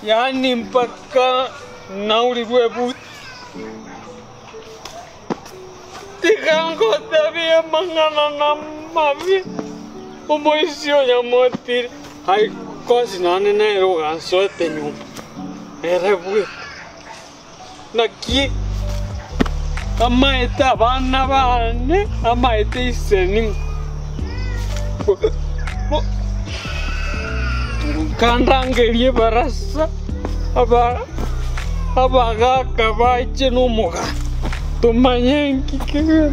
Yani mpaka naulirwe buti. Tikango tabia mangana na mavi. Umoisio ya motiri. Hai kosi nane na eroga sote nyumba. Era buti. Naki amaita bana bane amaita iseni. Kandangerie barasa abagaka baje n'umuga tumanyenki ke.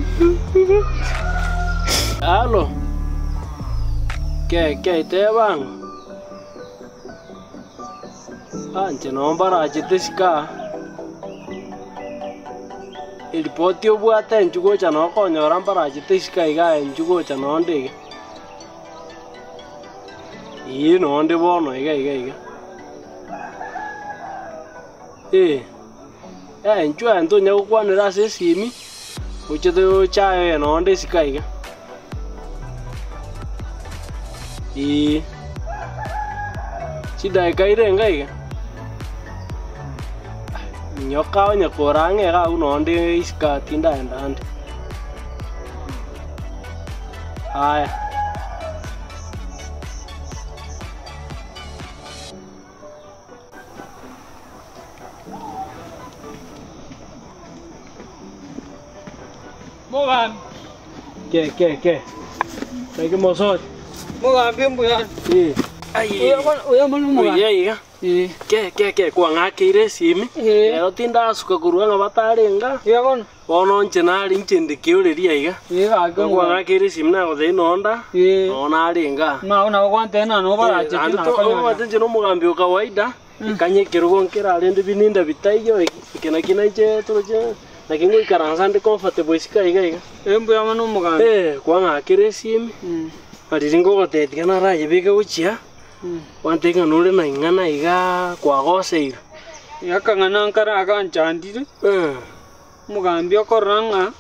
Halo. Ke tebang. Anje nomba rajitishika. Ilipoti obwate njugo cha nokonyora mbarajitishika iga njugo cha nondege. Iyi nonde bono iga. Njua ento nyakukwanira ase esimi. Uchete chayo nonde sika iga. Chida ikaire iga. Nyoka onyakorange ga unonde iska tinda endande. Haya. Mogan. Ke. Lagi mosot. Mogan bimbuyan. Ai. Uya manu mogan. Iya. Ke kwa ngakire simi. Ero tinda suka kuruanga batarenga. Iya kon. Bono ncenari nchende kiureria iga. Iya kwa ngakire simi na gothe nonda. Ona arenga. Na kwante na no baraje na ko watenje no mugambi o kawaida. Kanye kirugo nkira rende bininda bitaiyo ikena je tuje. Lakini ikaranza ndi comfortable sika iga. Embu ya manu mogan. Kwa ngakire simi. Ariringo gotetia na raje bike guchia. Wantenga nule na ingana iga kwa goseira. Yakangana nkara akanchandire. Mugambi okoranga.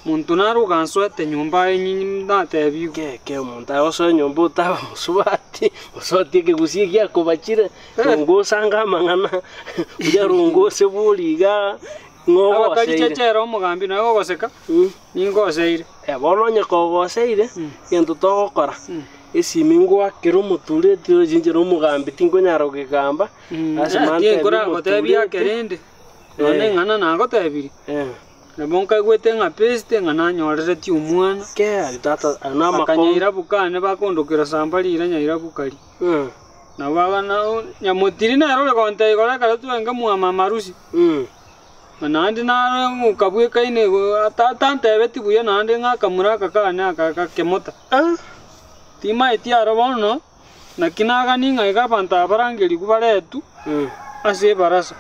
Muntu naruganswete nyumba yenyi ndatebi. Ke muntu aso nyumba utaba musubati. Musoti ke gusikia kubachire. Rungo sanga mangana. Uja rungo sebuliga. Ngogo chechero mugambi na gogoseka. Ningoseire. Bono nyekogoseire. Yento togokora. Esimingo akero muture tiro jinjero mugambi tingo nyaro kigamba asimante ngora gotebia kerende none ngana nango tebiri bonka gwete nga peste ngana nyorere ti umwana ke tata ana makanyira bukane bakondokera sambali ira nyaira bukari na bagana nyamotiri na role konte igora kala tuenga muama marusi nandi na mukabwe kaine tata beti buya nandi nga kamura kakane akakemota Tima itia robono na kinaga ninga iga panta barangeli kubaretu ase barasa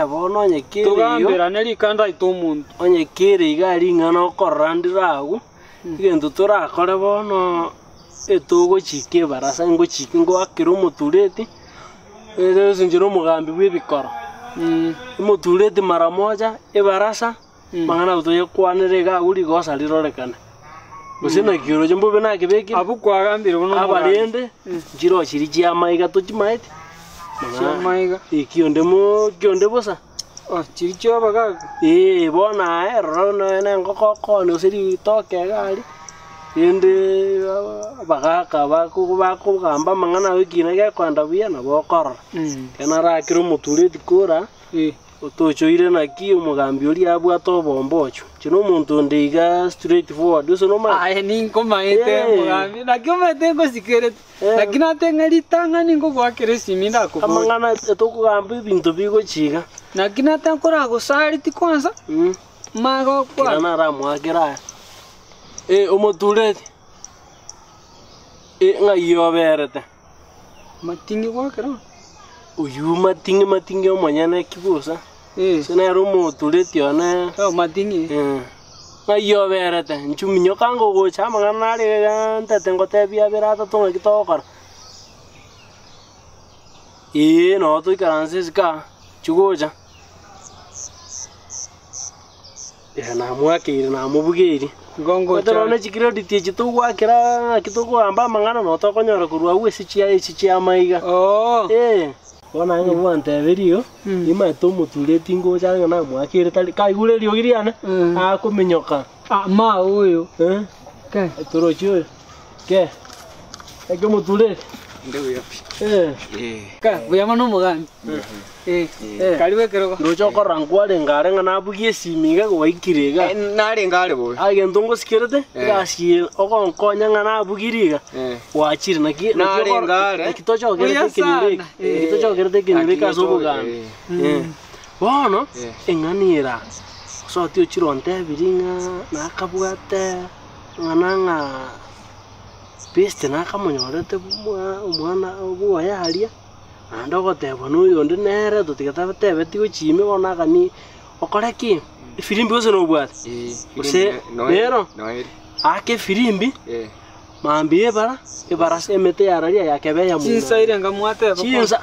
bono nyekire tugambira neri kanda itomuntu onyekire iga ringana okorandiragu igento turakore bono etugo chike barasa ngo chike ngo akiro mutureti sinjiro mugambi bwebikoro mutureti mara moja barasa mangana utoye kwanire ga uri gosa lirorekana Usina kiro jumbo bena kibeki abu kwa gambira uno abarende jiro chiri ya maiga to chimaiti maiga kionde bosa chiri cho baga bona rono na ngoko no siri toke gali ende bagaka bako gamba mangana wikina ga kwanda bia na bokora kana ra kiro muturi dikora Otochoire na kiyo mugambi uri abwa to bombocho chino muntu ndiga straight forward uso no ma ninko maete mugambi na kiyo maete ngo sikere lakini atenga litanga ninko gwakere siminda ko amangana to kugambi bintu bigo chiga na kina tankora go sariti kwanza mago kwa na ra mwakira omotureti ngayo berete matingi gwakira uyu matingi omanyana kibusa sina rumo tureti ona matingi ngayo berete nchuminyo kango go chama ngana ntete ngotebia berata tonga kitokora no to ikaranse ska chugoja na mwakire na mubugiri gongo tona chikiro diti chitugwakira kitugwamba mangana no to konyora kurwa wese chia maiga Bona nga bwante berio. Ima to mutuleti ngo changa na mwakire tali kai gure rio giriana. Kumenyoka. Ma huyo. Ke. Toro chio. Ke. Eke mutuleti. Ndio yapi. Ka buyama no mugambi. Kaliwe keroko. Ndocho korangwale ngare nga nabugie simiga gwaikirega. Nari ngare boy. Age ndongo sikirete. Gasi okonkonya nga nabugiriga. Wachire naki. Nari ngare. Kitocho gerete kinireka. Kitocho gerete kinireka zobugambi. Bono enganira. So tio chironte biringa nakabwate ngananga piste nakamonyorete umwana obuya haria andogotebwa n'uyu ndi nere tutigatebe tigo chime bonaga ni okoreki firimbi ose no bwate ose nero ake firimbi mambi ebara semete yararia yakebe ya muna chinsa ile ngamwate chinsa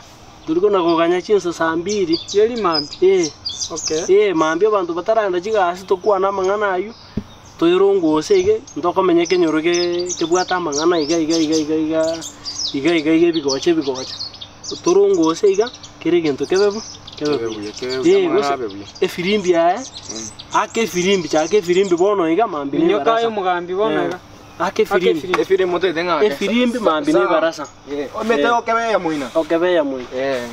turiko nakoganya chinsa saa 2 yeli mambi okay mambi abantu bataranda chigasi tokwana mangana ayu toirongo sege ndokomenya kenyoroke kebwata mangana iga bigoche torongo sega kere gento kebebu firimbi ake firimbi bono iga mambi nyoka yo mugambi bono iga ake firimbi mote tenga firimbi mambi ne barasa omete okebeya muina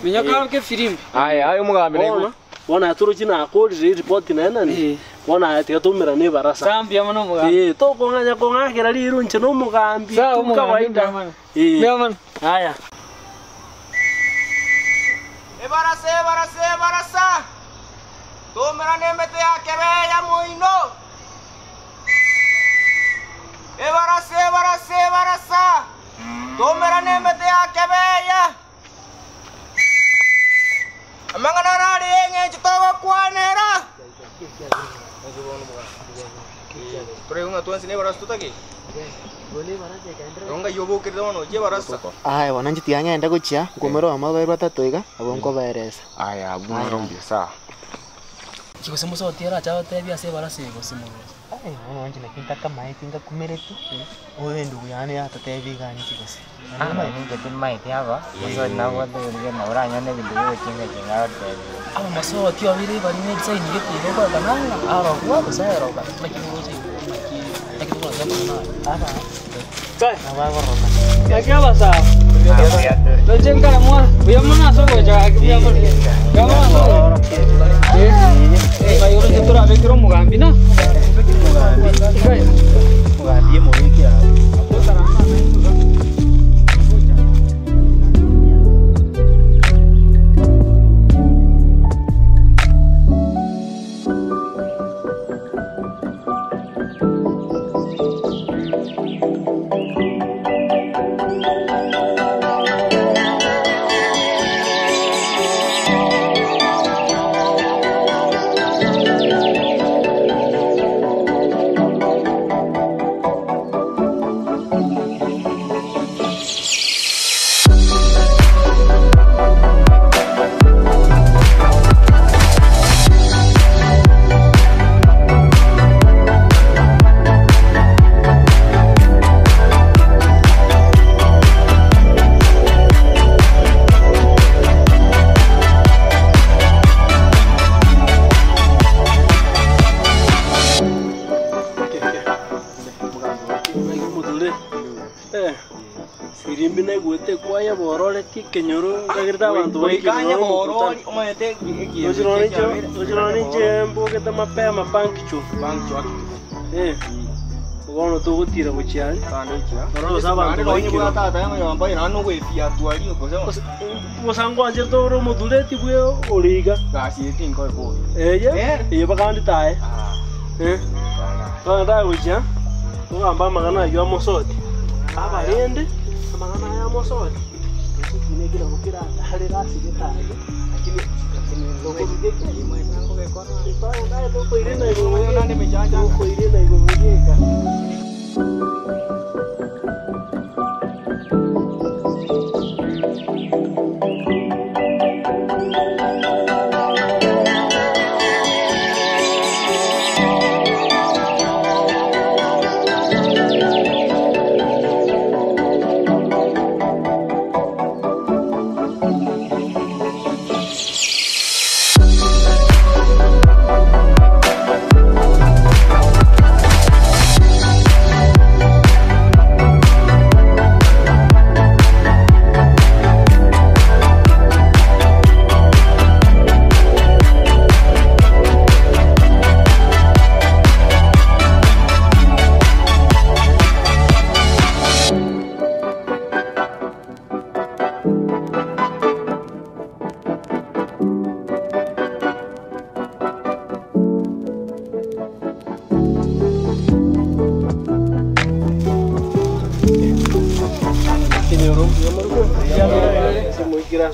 nyoka ake firimbi ayo mugambi ne bona turu china akori report na nani bona ati atumira ne barasa sambi amano mugambi to konganya kongakira liru nche no mugambi kawaida meman haya barasa tumira ne mete akebeya muino barasa tumira ne mete akebeya amangana nari enge chitogo kwanera pregunta tu ensine baras tu taki Onga yobo kirdono je barasa ai wananchi tianya enda kuchia ngomero amabairo atatoiga abonko baeresa aya bumarombia sa chiko semo so tierra chao te bia se barasa go semo ai wananchi nakinta kama itinga kumeretu owe ndugu yani atateviga ni chiko si ama ni ketin mai tiaba so na wado nge na ora nyane bindu yo chinga chinga te ama maso tio biri bari ne sai ni ke go ba kananga aro kwa sa aro ba makini go sai makini go sa na ara kai nawa gorota क्या बसा तो जिनका मुआ बियमना सो हो जा बियमन बियमना सो भाई और जितना अबे करो मुगाम्बी ना mugambi moyo kia तो तरह firimbi na gwete kwaya borore kenyoro ngagirta abantu kanya borori omete ojironi jembo geta mapema pankchu ugono tugutira guchiari oro saba ndikira tata yango yamba inano gwefia twali ukosema musango anje toro mudureti bwe origa gasi tinko ko ye bakandi tae bana tae guchia tugamba magana yo mosoti abarende amagana ya mosoti kine kira gukira hari rasi getaye lakini ndogugeke imwe nango gekona itoya ndaye to irina igo nande mejanja ko irina igo bugeka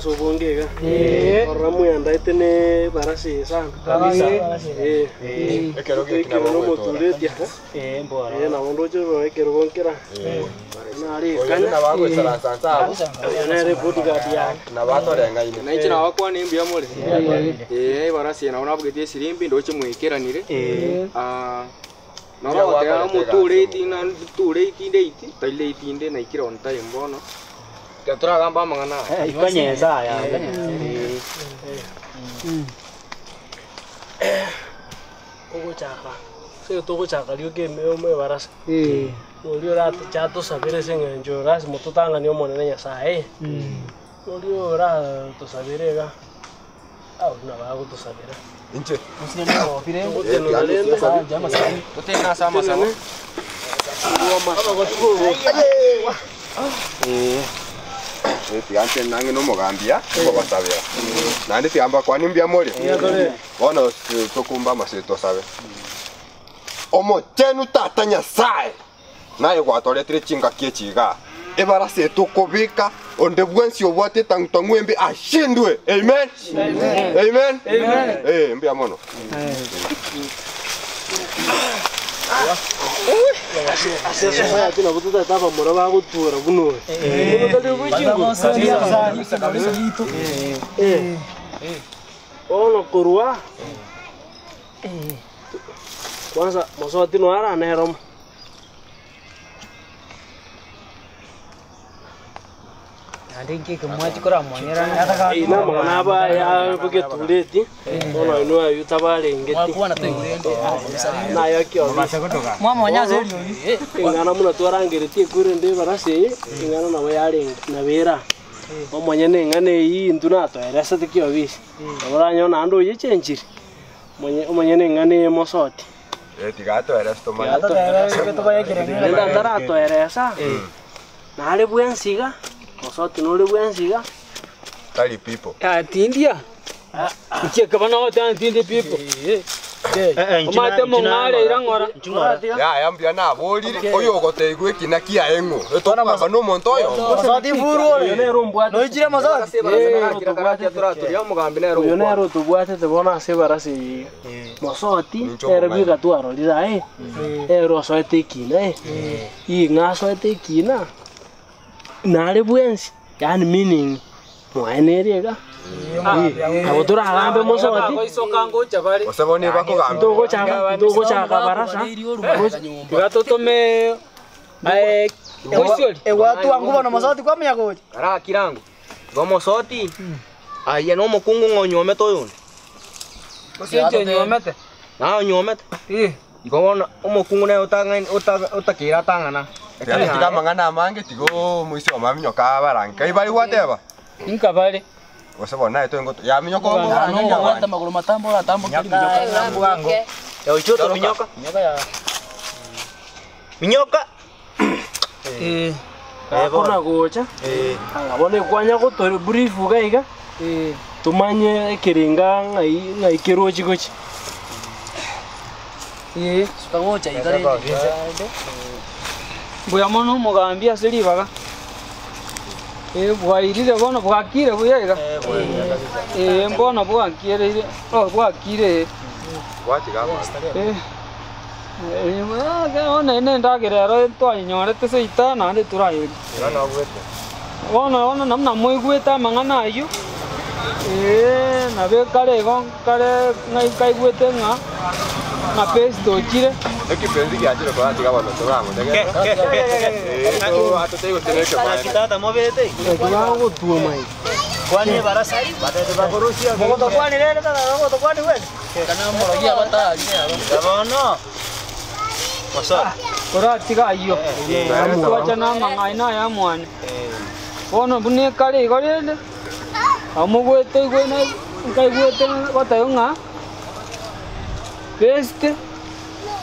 sobongega. Oramu yandaite ne barasi sana. Ekero gikina bogo mutureti ha. Mbora. Na bondo jo ekero gonkera. Na ari kanya na bago sala sansa na report gadi ya. na batore ngaine na ichina wakwa ni mbia mole barasi na unabugetie sirimbi ndo chimwikiranire na rote mutureti na tureti ndeiti taileti inde na ikira on time bono katura gamba mangana Ikanyeza ya. Ogo chaka. Se to go chaka lio ke me barasi. Olio ra chato sabere sengenjo ras motutanga ni omone nya sae. Olio ra to sabere ga. Au na bago to sabere. inche tena sama sama tiante nange no mogambia ko basabera nandi tiamba kwani mbia mole bona tokumba maseto sabe omo tenu tatanya sae naye gwatore tire chinga kiechiga ebara se tukobika onde bwensi obwate tangtangwembe ashindwe amen amen mbia mono Asese saya tuna bututa tapa mora ba gutura buno. Ono kurwa. Kwanza mosoti no ara nerom. Andinki kumwachi kora monyera Ina mana ba ya buge tuleti. Ono ino ayu tabale ngeti. Na ya kyo. mwa nyaze Ingana muna twarangiriti kure ndi barase ingana na yari na bera. Omonye ne ngane yi nduna to erasa tikyo bisi. Oranyo na ndo ye chenjiri. Omonye ne ngane mosoti. tigato era sto mali Nenda ndara to erasa. Na ale buensiga. Mosoti no le buensiga. tali people Tindia. Cheka bana wata tindi people. Omate mongale irangora. ya mbia na boli oyo gote gwekina kia engo etokwa no montoyo sadi furu Yo ne rumbwa. no ichire mazara kira karati atura turia mugambi na Yo ne ro tubwate te bona se barasi. Mosoti era biga tuaro lira ero so etekina I ngaso etekina. Na le buensi. Yani meaning mwaeneriga. Abutura agambe mosoti. Isokango chabari. osabone bako gambe Ndogo chaka barasa. Gatotome watu wangu bana mazati kwa mya goje ara kirangu gomo soti aya no mukungu ngonyome toyo Osiete nyomete. na nyomete igona umukungu na utakira tangana yani tigamangana mange tigo muisi omaminyo ka baranka ibali wateba Inkabale. osabona eto ya minyo ko Hata maguru matambo atambo wango ya uchoto minyoka minyoka Akona gocha. Abone kwanya gotori brief gaiga. Tumanye kiringa ngai kirochi gochi. Sukagocha igare. Buya mono mugambi asiri baga. Bwairire bono bwakire buyega. Mbona bwakire. Bwakire. watigaba Ona ene ndagirero twanyorete seita na ndi turayo. no gwete Ona namna moigweta mangana ayu. Na be kare ngai kaigwete na pesto chire. ekipenzi kiachire kwa tigaba no torango ndege atote goteneke kwa kitata mobete Kiwango tuo mai. kwani barasa batete bakorusia moto kwani lele tana moto kwani wewe Kana morogia bata ni aro. Sabono. Masa. Ora tiga ayo. Tuacha na mangai na ya mwane. Ono bune kare gorele. Amugwete gwena kai gwete batayonga. Peste.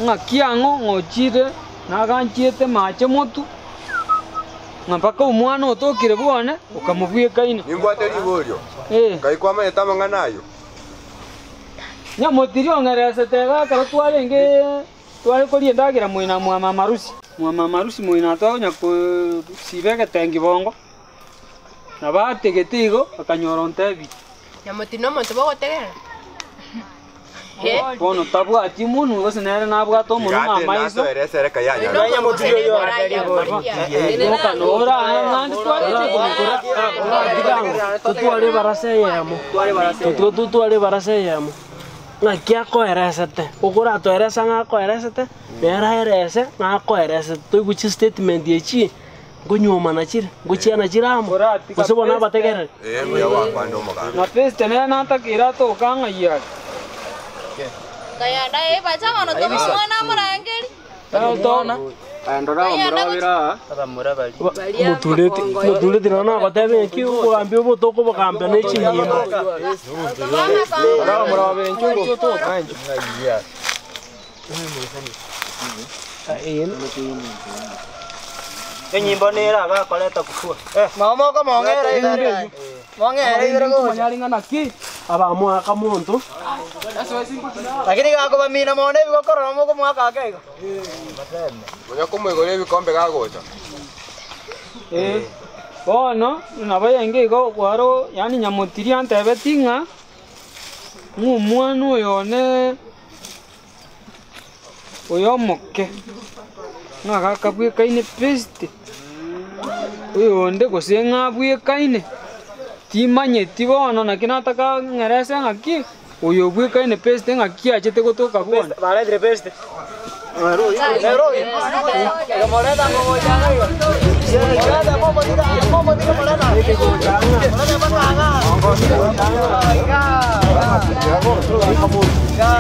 Nga kiango ngochire na ganchiete mache motu. Ngapaka umwana otokire bwana ukamubwiye kaine. nimbwate liborio kai kwa mane tamanganayo Nyamotiri ongerese tega karo twarenge twari kuri ndagira mwina mwa marusi mwina twa nya ku sibege tengi bongo na bategete igo akanyora ontebi Nyamotino monto bogotegera. bono tabwati munu gose nere nabwata omono amaiso eresereka yanya okanora nandi tutware barase yamo tutware barase yamo ng'aki akoeresete okoratweresa ng'akoeresete neraerese ng'akoeresete toiguchi statement echi ngonyomana chire ngochiana chiramo gose bona abategerere muya wakwa ndo omoganda na peste nere natakira tokang'aiyaki Kayanda bacha ono to mwana murangeri. tona ndora omurabira mutuleti nana abatebe ki ugambi obotoko bogambe n'echinyimbo ndora omurabira nchungu to kanje Enyimbo nera bakoleta kufua. Mamoko mongera igare. Mongera igare go. manyaringana ki abamwaka muntu Lakini kako bamina mone bigokora moko mwaka akego. munya kumwigora ebikombe gagocha bono nabayenge igo kwaro yani nyamotiri antebe tinga ng'omwana oyone oyomoke ng'agakabwekaine peste oyonde gose ng'abwekaine timanyeti bono naki nataka ng'erese ng'aki oyo obwekaine peste ng'aki achete gotoka bono Baletire peste. Neroi. Gamoreda mo jaga. Gamoreda mo tira moreda. Moreda banga. Ga.